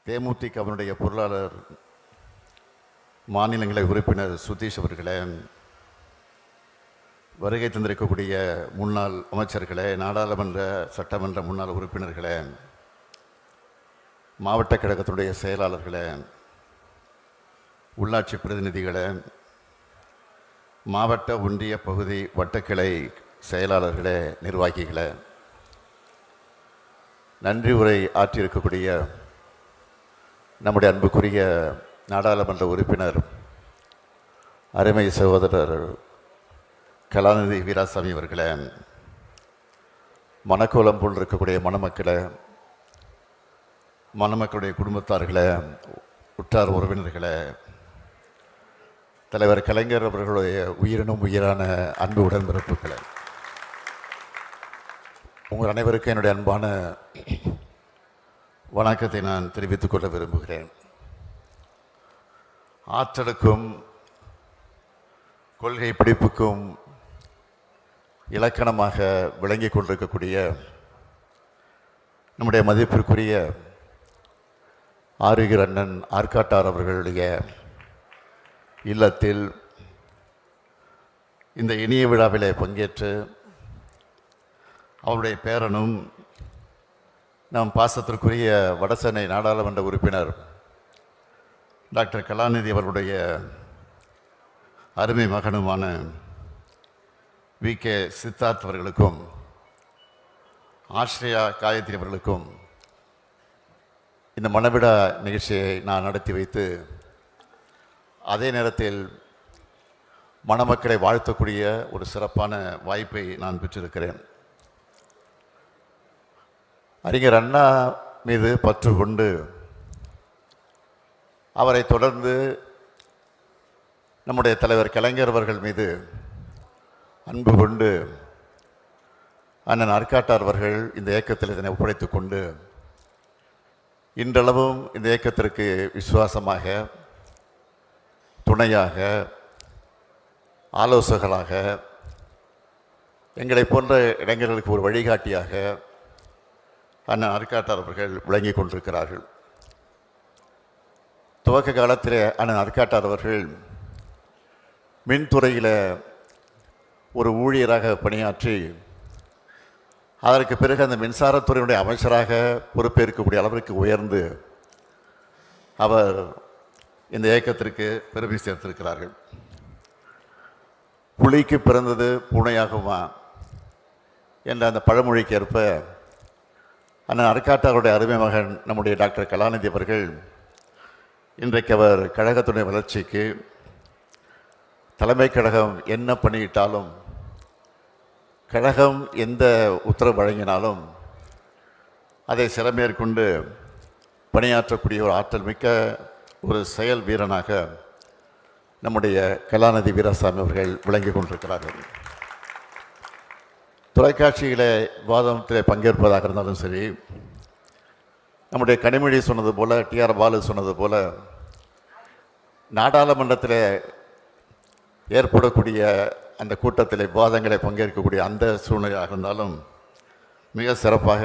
தேமுதிகவினுடைய பொருளாளர் மாநிலங்களவை உறுப்பினர் சுதீஷ் அவர்களே, வருகை தந்திருக்கக்கூடிய முன்னாள் அமைச்சர்களே, நாடாளுமன்ற சட்டமன்ற முன்னாள் உறுப்பினர்களே, மாவட்ட கழகத்துடைய செயலாளர்களே, உள்ளாட்சி பிரதிநிதிகளே, மாவட்ட ஒன்றிய பகுதி வட்டக்கிளை செயலாளர்களே, நிர்வாகிகளே, நன்றி உரை ஆற்றியிருக்கக்கூடிய நம்முடைய அன்புக்குரிய நாடாளுமன்ற உறுப்பினர் அருமை சகோதரர் கலாநிதி வீராசாமி அவர்களே, மணக்கோலம் போல் இருக்கக்கூடிய மணமக்களே, மணமக்களுடைய குடும்பத்தார்களே, உற்றார் உறவினர்களே, தலைவர் கலைஞர் அவர்களுடைய உயிரினும் உயிரான அன்பு உடன்பிறப்புகளே, உங்கள் அனைவருக்கும் என்னுடைய அன்பான வணக்கத்தை நான் தெரிவித்துக் கொள்ள விரும்புகிறேன். ஆற்றலுக்கும் கொள்கை பிடிப்புக்கும் இலக்கணமாக விளங்கி கொண்டிருக்கக்கூடிய நம்முடைய மதிப்பிற்குரிய ஆரோக்கிய அண்ணன் ஆற்காட்டார் அவர்களுடைய இல்லத்தில் இந்த இனிய விழாவிலே பங்கேற்று அவருடைய பேரனும் நம் பாசத்திற்குரிய வடசென்னை நாடாளுமன்ற உறுப்பினர் டாக்டர் கலாநிதி அவர்களுடைய அருமை மகனுமான வி.கே. சித்தார்த் அவர்களுக்கும் ஆஸ்ரயா காயத்ரி அவர்களுக்கும் இந்த மணவிழா நிகழ்ச்சியை நான் நடத்தி வைத்து அதே நேரத்தில் மணமக்களை வாழ்த்தக்கூடிய ஒரு சிறப்பான வாய்ப்பை நான் பெற்றிருக்கிறேன். அறிஞர் அண்ணா மீது பற்று கொண்டு அவரை தொடர்ந்து நம்முடைய தலைவர் கலைஞர் அவர்கள் மீது அன்பு கொண்டு அண்ணன் ஆற்காட்டார் அவர்கள் இந்த இயக்கத்தில் இதனை ஒப்படைத்து கொண்டு இன்றளவும் இந்த இயக்கத்திற்கு விசுவாசமாக, துணையாக, ஆலோசகராக, எங்களை போன்ற இளைஞர்களுக்கு ஒரு வழிகாட்டியாக அண்ணன் ஆற்காட்டார் அவர்கள் விளங்கி கொண்டிருக்கிறார்கள். துவக்க காலத்தில் அண்ணன் ஆற்காட்டார் அவர்கள் மின்துறையில் ஒரு ஊழியராக பணியாற்றி அதற்கு பிறகு அந்த மின்சாரத்துறையினுடைய அமைச்சராக பொறுப்பேற்கக்கூடிய அளவிற்கு உயர்ந்து அவர் இந்த இயக்கத்திற்கு பெருமை சேர்த்திருக்கிறார்கள். புலிக்கு பிறந்தது பூனையாகுமா என்ற அந்த பழமொழிக்கு ஏற்ப அண்ணன் ஆற்காட்டாருடைய அருமை மகன் நம்முடைய டாக்டர் கலாநிதி அவர்கள் இன்றைக்கு அவர் கழகத்துடைய வளர்ச்சிக்கு தலைமை கழகம் என்ன பண்ணியிட்டாலும், கழகம் எந்த உத்தரவு வழங்கினாலும் அதை சிறமேற்கொண்டு பணியாற்றக்கூடிய ஒரு ஆற்றல் மிக்க ஒரு செயல் வீரனாக நம்முடைய கலாநிதி வீராசாமி அவர்கள் விளங்கி கொண்டிருக்கிறார்கள். தொலைக்காட்சியில் விவாதத்தில் பங்கேற்பதாக இருந்தாலும் சரி, நம்முடைய கனிமொழி சொன்னது போல், டி.ஆர். பாலு சொன்னது போல், நாடாளுமன்றத்தில் ஏற்படக்கூடிய அந்த கூட்டத்தில் விவாதங்களை பங்கேற்கக்கூடிய அந்த சூழ்நிலையாக இருந்தாலும் மிக சிறப்பாக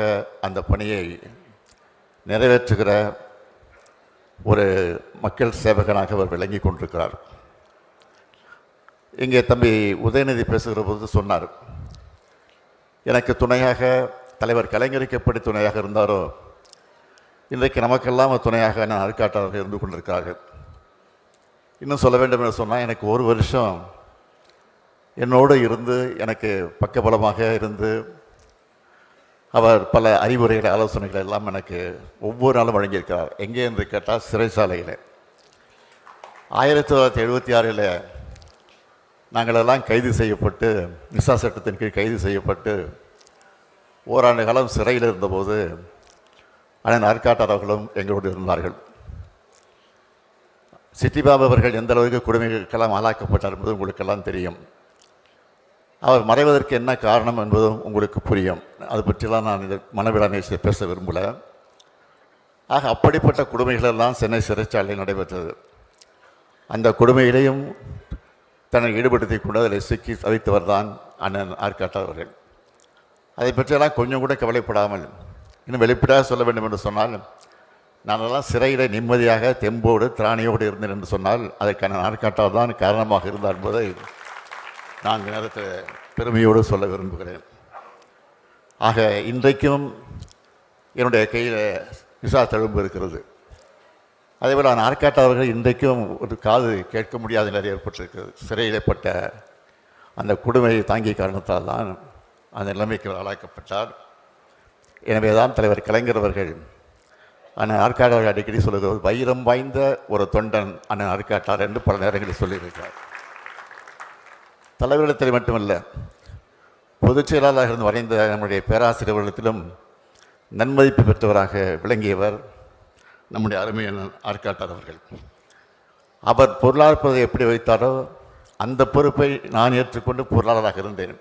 அந்த பணியை நிறைவேற்றுகிற ஒரு மக்கள் சேவகனாக அவர் விளங்கி கொண்டிருக்கிறார். இங்கே தம்பி உதயநிதி பேசுகிற போது சொன்னார், எனக்கு துணையாக தலைவர் கலைஞருக்கு எப்படி துணையாக இருந்தாரோ இன்றைக்கு நமக்கெல்லாம் துணையாக நான் ஆற்காட்டாளர்கள் இருந்து கொண்டிருக்கிறார்கள். இன்னும் சொல்ல வேண்டும் என்று சொன்னால், எனக்கு ஒரு வருஷம் என்னோடு இருந்து எனக்கு பக்கபலமாக இருந்து அவர் பல அறிவுரைகளை, ஆலோசனைகளை எல்லாம் எனக்கு ஒவ்வொரு நாளும் வழங்கியிருக்கிறார். எங்கே என்று கேட்டால் சிறைச்சாலையில் 1976 நாங்களெல்லாம் கைது செய்யப்பட்டு, நிசா சட்டத்தின் கீழ் கைது செய்யப்பட்டு ஓராண்டு காலம் சிறையில் இருந்தபோது அண்ணன் ஆற்காட்டார் அவர்களும் எங்களோடு இருந்தார்கள். சிட்டிபாபு அவர்கள் எந்த அளவுக்கு கொடுமைகளுக்கெல்லாம் ஆளாக்கப்பட்டார் என்பது உங்களுக்கெல்லாம் தெரியும். அவர் மறைவதற்கு என்ன காரணம் என்பதும் உங்களுக்கு புரியும். அது பற்றிலாம் நான் இந்த மனவிழா நிகழ்ச்சியை பேச விரும்பலை. ஆக அப்படிப்பட்ட கொடுமைகளெல்லாம் சென்னை சிறைச்சாலையில் நடைபெற்றது. அந்த கொடுமையிலையும் தன்னை ஈடுபடுத்தி கொண்டு அதில் சிக்கி தவித்தவர் தான் அண்ணன் ஆற்காட்டார் அவர்கள். அதை பற்றியெல்லாம் கொஞ்சம் கூட கவலைப்படாமல், இன்னும் வெளிப்படையாக சொல்ல வேண்டும் என்று சொன்னால், நானெல்லாம் சிறையில் நிம்மதியாக தெம்போடு திராணியோடு இருந்தேன் என்று சொன்னால் அதற்கான நாட்காட்டால் தான் காரணமாக இருந்தார் என்பதை நான் இந்த நேரத்தில் பெருமையோடு சொல்ல விரும்புகிறேன். ஆக இன்றைக்கும் என்னுடைய கையில் விசா தழும்பு இருக்கிறது. அதேபோல் நான் ஆர்காட்டாளர்கள் இன்றைக்கும் ஒரு காது கேட்க முடியாத நிலை ஏற்பட்டிருக்கிறது. சிறையிடப்பட்ட அந்த கொடுமையை தாங்கிய காரணத்தால் தான் அந்த நிலைமைக்கு ஆளாக்கப்பட்டார். எனவே தான் தலைவர் கலைஞர் அவர்கள் அண்ணன் ஆற்காட்டாளர்கள் அடிக்கடி சொல்லுகிறது, வைரம் வாய்ந்த ஒரு தொண்டன் அண்ணன் ஆற்காட்டார் என்று பல நேரங்களில் சொல்லியிருக்கிறார். தலைவரிடத்தில் மட்டுமல்ல, பொதுச் செயலாளராக இருந்து வரைந்த நம்முடைய பேராசிரியர்களிடத்திலும் நன்மதிப்பு பெற்றவராக விளங்கியவர் நம்முடைய அருமையான ஆற்காட்டார் அவர்கள். அவர் பொருளாதார பதவியை எப்படி வைத்தாரோ அந்த பொறுப்பை நான் ஏற்றுக்கொண்டு பொருளாளராக இருந்தேன்.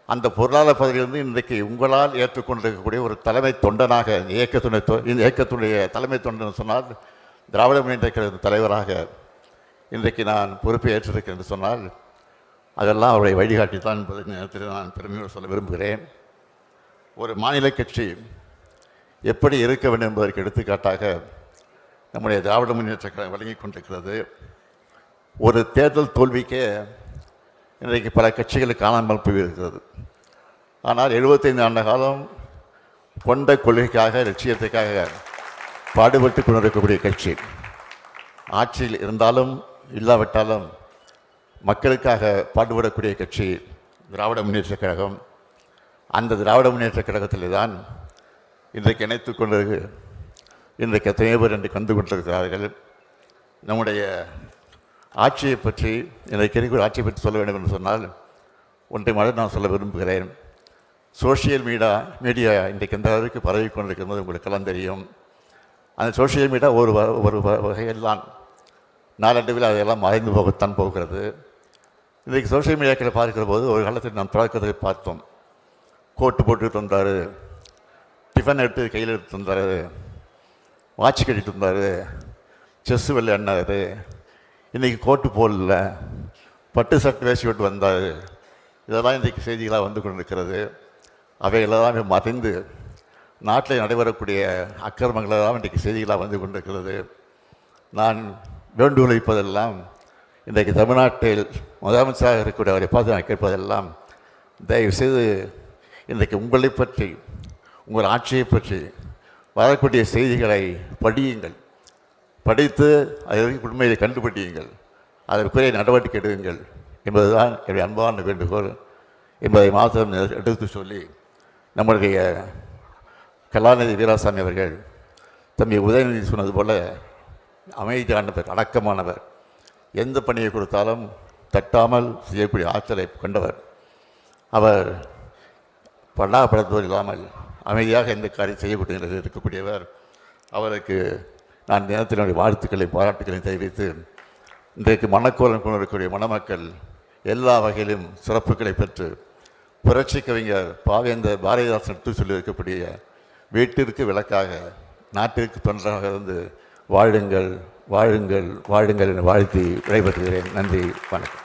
அந்த பொருளாதார பதவியிலிருந்து இன்றைக்கு உங்களால் ஏற்றுக்கொண்டிருக்கக்கூடிய ஒரு தலைமை தொண்டனாக இந்த இயக்கத்துடைய தலைமை தொண்டன் சொன்னால் திராவிட முன்னேற்ற கழக தலைவராக இன்றைக்கு நான் பொறுப்பை ஏற்றிருக்கிறேன் என்று சொன்னால் அதெல்லாம் அவருடைய வழிகாட்டி தான் என்பதை நேரத்தில் நான் பெருமையோடு சொல்ல விரும்புகிறேன். ஒரு மாநில கட்சி எப்படி இருக்க வேண்டும் என்பதற்கு எடுத்துக்காட்டாக நம்முடைய திராவிட முன்னேற்ற கழகம் வழங்கி கொண்டிருக்கிறது. ஒரு தேர்தல் தோல்விக்கே இன்றைக்கு பல கட்சிகள் காணாமல் போயிருக்கிறது. ஆனால் 75 ஆண்டு காலம் கொண்ட கொள்கைக்காக லட்சியத்துக்காக பாடுபட்டு கொண்டிருக்கக்கூடிய கட்சி ஆட்சியில் இருந்தாலும் இல்லாவிட்டாலும் மக்களுக்காக பாடுபடக்கூடிய கட்சி திராவிட முன்னேற்ற கழகம். அந்த திராவிட முன்னேற்ற கழகத்தில் தான் இன்றைக்கு இணைத்து கொண்டு இன்றைக்கு எத்தனையோ பேர் இன்றைக்கு வந்து கொண்டிருக்கிறார்கள். நம்முடைய ஆட்சியை பற்றி இன்றைக்கு இருக்கிற ஆட்சியை பற்றி சொல்ல வேண்டும் என்று சொன்னால் ஒன்றை மட்டும் நான் சொல்ல விரும்புகிறேன். சோஷியல் மீடியா இன்றைக்கு எந்த அளவுக்கு பரவி கொண்டிருக்கிறது உங்களுக்கெல்லாம் தெரியும். அந்த சோஷியல் மீடியா ஒரு வகையில் தான் நாளடைவில் அதையெல்லாம் மறைந்து போகத்தான் போகிறது. இன்றைக்கு சோஷியல் மீடியாக்களை பார்க்கிற போது ஒரு காலத்தில் நாம் தொடக்கத்தை பார்த்தோம். கோட்டு போட்டுட்டு வந்தார், டிஃபன் எடுத்து கையில் எடுத்து வந்தார், வாட்ச் கட்டிட்டு வந்தார், செஸ்ஸு விளையாடினார். இன்றைக்கி கோட்டு போடல, பட்டு சட்டை வேசி விட்டு வந்தார். இதெல்லாம் இன்றைக்கு செய்திகளாக வந்து கொண்டிருக்கிறது. அவைகளெல்லாம் மறைந்து நாட்டில் நடைபெறக்கூடிய அக்கிரமங்களெல்லாம் இன்றைக்கு செய்திகளாக வந்து கொண்டிருக்கிறது. நான் வேண்டுகோள் வைப்பதெல்லாம் இன்றைக்கு தமிழ்நாட்டில் முதலமைச்சராக இருக்கக்கூடிய அவரை பார்த்து நான் கேட்பதெல்லாம், தயவுசெய்து இன்றைக்கு உங்களை பற்றி உங்கள் ஆட்சியை பற்றி வரக்கூடிய செய்திகளை படியுங்கள். படித்து அதற்கு உண்மையை கண்டுபிடியுங்கள், அதற்குரிய நடவடிக்கை எடுங்கள் என்பதுதான் என்னுடைய அன்பான வேண்டுகோள் என்பதை மாத்திரம் எடுத்து சொல்லி, நம்முடைய கலாநிதி வீராசாமி அவர்கள் தம்பி உதயநிதி சொன்னது போல் அமைதியானவர், அடக்கமானவர், எந்த பணியை கொடுத்தாலும் தட்டாமல் செய்யக்கூடிய ஆற்றலை கொண்டவர். அவர் படாப்படுத்துவது இல்லாமல் அமைதியாக எந்த காரியம் செய்யக்கூடிய நிலையில் இருக்கக்கூடியவர். அவருக்கு நான் தினத்தினுடைய வாழ்த்துக்களை பாராட்டுக்களை தெரிவித்து, இன்றைக்கு மணக்கோலம் கொண்டிருக்கக்கூடிய மணமக்கள் எல்லா வகையிலும் சிறப்புகளை பெற்று புரட்சி கவிஞர் பாவேந்தர் பாரதிதாசன் எடுத்து சொல்லி இருக்கக்கூடிய வீட்டிற்கு விளக்காக நாட்டிற்கு தொண்டராக இருந்து வாழுங்கள் வாழுங்கள் வாழுங்கள் என வாழ்த்தி விடைபெறுகிறேன். நன்றி, வணக்கம்.